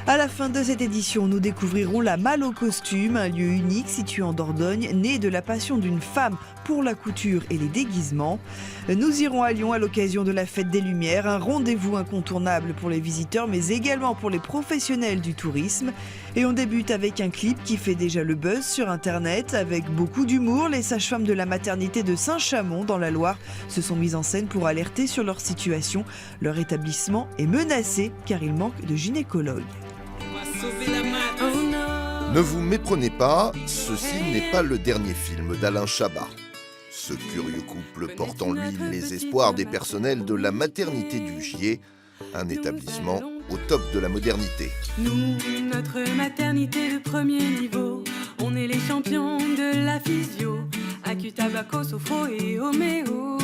À la fin de cette édition, nous découvrirons la Malle au costume, un lieu unique situé en Dordogne, né de la passion d'une femme pour la couture et les déguisements. Nous irons à Lyon à l'occasion de la Fête des Lumières, un rendez-vous incontournable pour les visiteurs mais également pour les professionnels du tourisme. Et on débute avec un clip qui fait déjà le buzz sur internet. Avec beaucoup d'humour, les sages-femmes de la maternité de Saint-Chamond dans la Loire se sont mises en scène pour alerter sur leur situation. Leur établissement est menacé car il manque de gynécologues. Ne vous méprenez pas, ceci n'est pas le dernier film d'Alain Chabat. Ce curieux couple porte en lui les espoirs des personnels de la maternité du Gier, un établissement au top de la modernité. Nous, notre maternité de premier niveau, on est les champions de la physio, Acutabaco, Sophro et Homéo.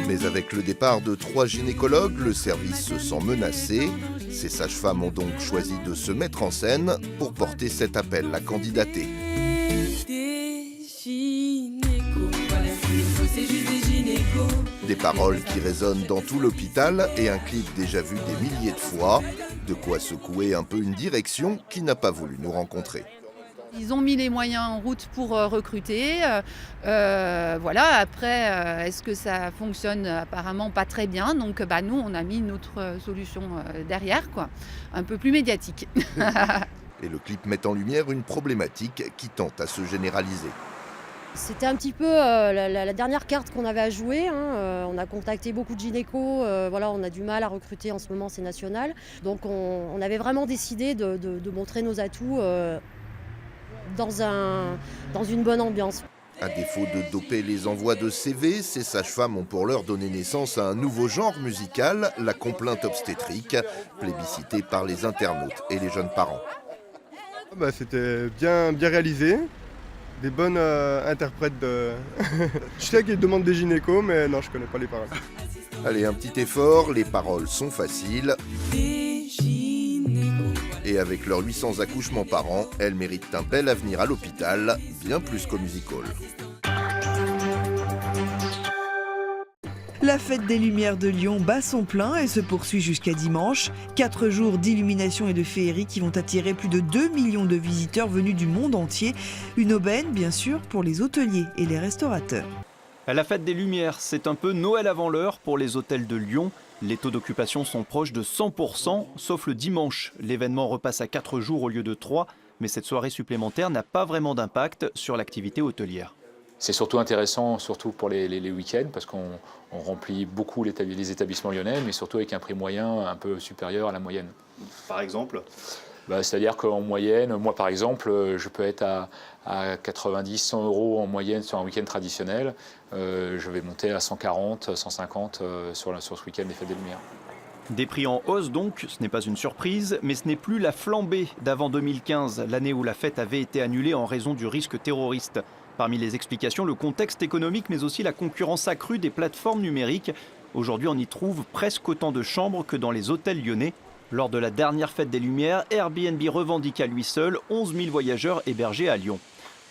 Mais avec le départ de 3 gynécologues, le service se sent menacé. Ces sages-femmes ont donc choisi de se mettre en scène pour porter cet appel à candidater. Des paroles qui résonnent dans tout l'hôpital et un clip déjà vu des milliers de fois. De quoi secouer un peu une direction qui n'a pas voulu nous rencontrer. Ils ont mis les moyens en route pour recruter. Voilà. Après, est-ce que ça fonctionne? Apparemment pas très bien. Donc nous, on a mis notre solution derrière, quoi. Un peu plus médiatique. Et le clip met en lumière une problématique qui tente à se généraliser. C'était un petit peu la dernière carte qu'on avait à jouer. On a contacté beaucoup de gynécos. Voilà, on a du mal à recruter en ce moment, c'est national. Donc on avait vraiment décidé de montrer nos atouts dans une bonne ambiance. À défaut de doper les envois de CV, ces sages-femmes ont pour l'heure donné naissance à un nouveau genre musical, la complainte obstétrique, plébiscitée par les internautes et les jeunes parents. C'était bien réalisé, des bonnes interprètes de... Je sais qu'ils demandent des gynécos, mais non, je connais pas les paroles. Allez, un petit effort, les paroles sont faciles. Et avec leurs 800 accouchements par an, elles méritent un bel avenir à l'hôpital, bien plus qu'au music-hall. La Fête des Lumières de Lyon bat son plein et se poursuit jusqu'à dimanche. 4 jours d'illumination et de féerie qui vont attirer plus de 2 millions de visiteurs venus du monde entier. Une aubaine, bien sûr, pour les hôteliers et les restaurateurs. La Fête des Lumières, c'est un peu Noël avant l'heure pour les hôtels de Lyon. Les taux d'occupation sont proches de 100%, sauf le dimanche. L'événement repasse à 4 jours au lieu de 3, mais cette soirée supplémentaire n'a pas vraiment d'impact sur l'activité hôtelière. C'est surtout intéressant, surtout pour les week-ends, parce qu'on remplit beaucoup les établissements lyonnais, mais surtout avec un prix moyen un peu supérieur à la moyenne. Par exemple ? C'est-à-dire qu'en moyenne, moi par exemple, je peux être à 90, 100 € en moyenne sur un week-end traditionnel. Je vais monter à 140, 150 sur ce week-end des Fêtes des Lumières. Des prix en hausse donc, ce n'est pas une surprise, mais ce n'est plus la flambée d'avant 2015, l'année où la fête avait été annulée en raison du risque terroriste. Parmi les explications, le contexte économique, mais aussi la concurrence accrue des plateformes numériques. Aujourd'hui, on y trouve presque autant de chambres que dans les hôtels lyonnais. Lors de la dernière Fête des Lumières, Airbnb revendique à lui seul 11 000 voyageurs hébergés à Lyon.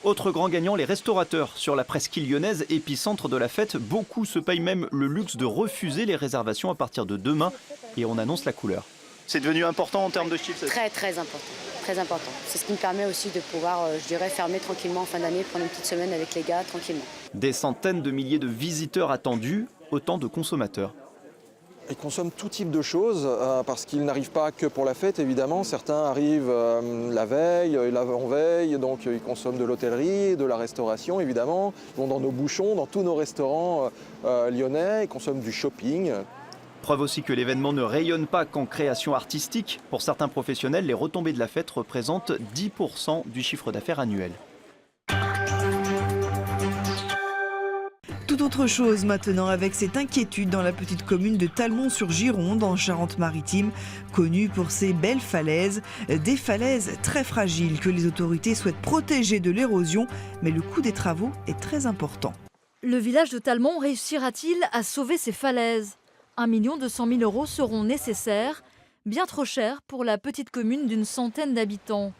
Autre grand gagnant, les restaurateurs. Sur la presqu'île lyonnaise, épicentre de la fête, beaucoup se payent même le luxe de refuser les réservations à partir de demain. Et on annonce la couleur. C'est devenu important en termes de chiffres? Très important. Très important. C'est ce qui me permet aussi de pouvoir, fermer tranquillement en fin d'année, prendre une petite semaine avec les gars, tranquillement. Des centaines de milliers de visiteurs attendus, autant de consommateurs. Ils consomment tout type de choses parce qu'ils n'arrivent pas que pour la fête, évidemment. Certains arrivent la veille, l'avant-veille, donc ils consomment de l'hôtellerie, de la restauration, évidemment. Ils vont dans nos bouchons, dans tous nos restaurants lyonnais, ils consomment du shopping. Preuve aussi que l'événement ne rayonne pas qu'en création artistique. Pour certains professionnels, les retombées de la fête représentent 10% du chiffre d'affaires annuel. Tout autre chose maintenant avec cette inquiétude dans la petite commune de Talmont-sur-Gironde en Charente-Maritime, connue pour ses belles falaises, des falaises très fragiles que les autorités souhaitent protéger de l'érosion, mais le coût des travaux est très important. Le village de Talmont réussira-t-il à sauver ses falaises ? 1 200 000 € seront nécessaires, bien trop cher pour la petite commune d'une centaine d'habitants.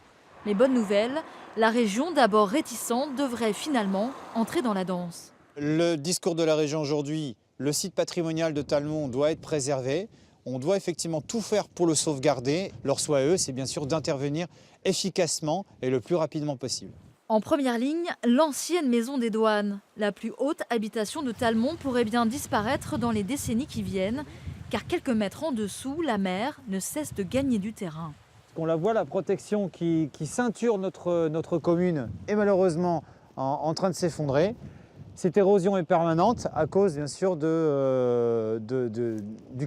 Les bonnes nouvelles, la région, d'abord réticente, devrait finalement entrer dans la danse. Le discours de la région aujourd'hui, le site patrimonial de Talmont doit être préservé. On doit effectivement tout faire pour le sauvegarder. Leur souhait à eux, c'est bien sûr d'intervenir efficacement et le plus rapidement possible. En première ligne, l'ancienne maison des douanes. La plus haute habitation de Talmont pourrait bien disparaître dans les décennies qui viennent, car quelques mètres en dessous, la mer ne cesse de gagner du terrain. On la voit, la protection qui ceinture notre commune est malheureusement en train de s'effondrer. Cette érosion est permanente à cause bien sûr du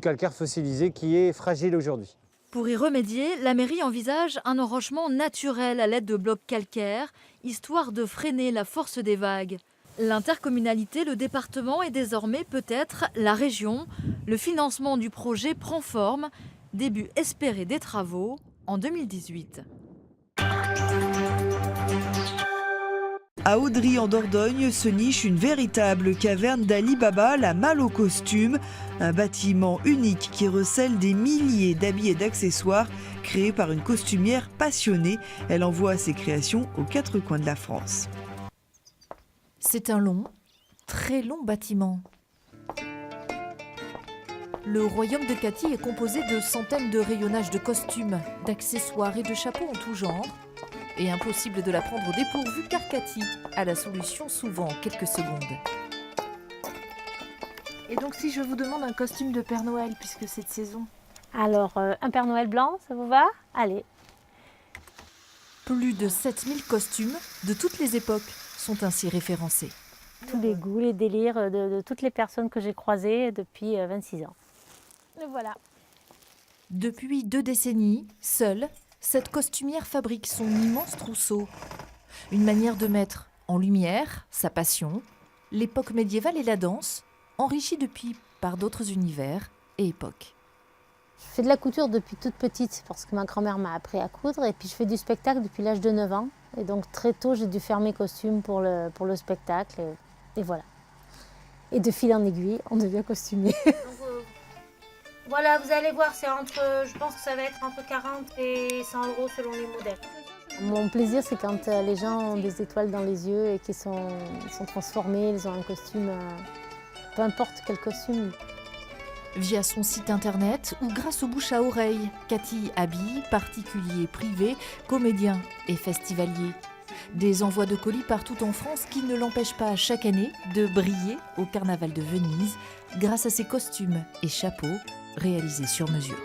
calcaire fossilisé qui est fragile aujourd'hui. Pour y remédier, la mairie envisage un enrochement naturel à l'aide de blocs calcaires, histoire de freiner la force des vagues. L'intercommunalité, le département et désormais peut-être la région. Le financement du projet prend forme. Début espéré des travaux en 2018. À Audry en Dordogne se niche une véritable caverne d'Ali Baba, la Malle au costume, un bâtiment unique qui recèle des milliers d'habits et d'accessoires créés par une costumière passionnée. Elle envoie ses créations aux quatre coins de la France. C'est un long, très long bâtiment. Le royaume de Cathy est composé de centaines de rayonnages de costumes, d'accessoires et de chapeaux en tout genre. Et impossible de la prendre au dépourvu car Cathy a la solution souvent en quelques secondes. Et donc si je vous demande un costume de Père Noël, puisque c'est de saison? Alors, un Père Noël blanc, ça vous va? Allez. Plus de 7000 costumes de toutes les époques sont ainsi référencés. Tous les goûts, les délires de toutes les personnes que j'ai croisées depuis 26 ans. Et voilà. Depuis 2 décennies, seule, cette costumière fabrique son immense trousseau. Une manière de mettre en lumière sa passion, l'époque médiévale et la danse, enrichie depuis par d'autres univers et époques. Je fais de la couture depuis toute petite parce que ma grand-mère m'a appris à coudre et puis je fais du spectacle depuis l'âge de 9 ans. Et donc très tôt, j'ai dû faire mes costumes pour le spectacle et voilà. Et de fil en aiguille, on devient costumier. Voilà, vous allez voir, je pense que ça va être entre 40 et 100 € selon les modèles. Mon plaisir, c'est quand les gens ont des étoiles dans les yeux et qu'ils sont transformés, ils ont un costume, peu importe quel costume. Via son site internet ou grâce aux bouche à oreille, Cathy habille particuliers, privés, comédiens et festivaliers. Des envois de colis partout en France qui ne l'empêchent pas chaque année de briller au Carnaval de Venise grâce à ses costumes et chapeaux réalisés sur mesure.